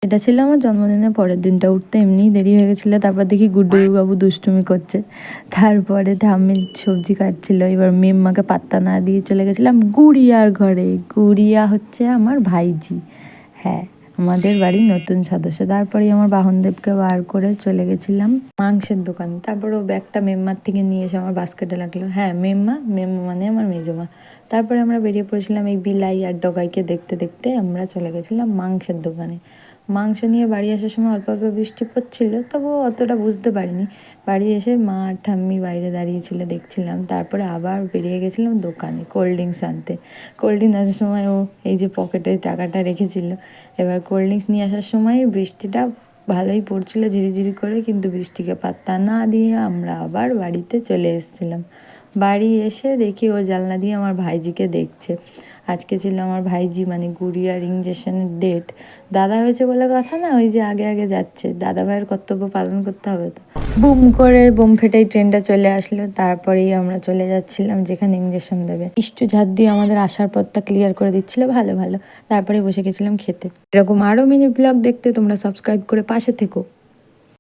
এটা ছিল আমার জন্মদিনের পরের দিনটা। উঠতে এমনিই দেরি হয়ে গেছিলো। তারপর দেখি গুড্ডু বাবু দুষ্টুমি করছে। তারপরে ঠাম্মি সবজি কাটছিল। এবার মেম্মাকে পাত্তা না দিয়ে চলে গেছিলাম গুড়িয়ার ঘরে। গুড়িয়া হচ্ছে আমার ভাইজি। হ্যাঁ, আমাদের বাড়ির নতুন সদস্য। তারপরেই আমার বাহনদেবকে বার করে চলে গেছিলাম মাংসের দোকানে। তারপর ও ব্যাগটা মেম্মার থেকে নিয়ে এসে আমার বাস্কেটে লাগলো। হ্যাঁ, মেম্মা মানে আমার মেজমা। তারপরে আমরা বেরিয়ে পড়েছিলাম এই বিলাই আর ডগাইকে দেখতে দেখতে। আমরা চলে গেছিলাম মাংসের দোকানে। মাংস নিয়ে বাড়ি আসার সময় অল্প অল্প বৃষ্টি পড়ছিল, তবুও অতটা বুঝতে পারিনি। বাড়ি এসে মা আর ঠাম্মি বাইরে দাঁড়িয়েছিল, দেখছিলাম। তারপরে আবার বেরিয়ে গেছিলাম দোকানে কোল্ড ড্রিঙ্কস আনতে। কোল্ড ড্রিঙ্কস আসার সময় ও এই যে পকেটে টাকাটা রেখেছিল। এবার কোল্ড ড্রিঙ্কস নিয়ে আসার সময় বৃষ্টিটা ভালোই পড়ছিল ঝিরিঝিরি করে, কিন্তু বৃষ্টিকে পাত্তা না দিয়ে আমরা আবার বাড়িতে চলে এসেছিলাম। বাড়ি এসে দেখি ও জানলা দিয়ে আমার ভাইজিকে দেখছে। আজকে ছিল আমার ভাইজি মানে গুড়িয়ার ইঞ্জেকশনের ডেট। দাদা হয়েছে বলে কথা না, ওই যে আগে আগে যাচ্ছে। দাদা ভাইয়ের কর্তব্য পালন করতে হবে তো। বুম করে বোম ফেটেই ট্রেনটা চলে আসলো। তারপরেই আমরা চলে যাচ্ছিলাম যেখানে ইঞ্জেকশন দেবে। ইষ্টু ঝাড় দিয়ে আমাদের আসার পথটা ক্লিয়ার করে দিচ্ছিল ভালো ভালো। তারপরে বসে গেছিলাম খেতে। এরকম আরও মিনি ব্লগ দেখতে তোমরা সাবস্ক্রাইব করে পাশে থেকো।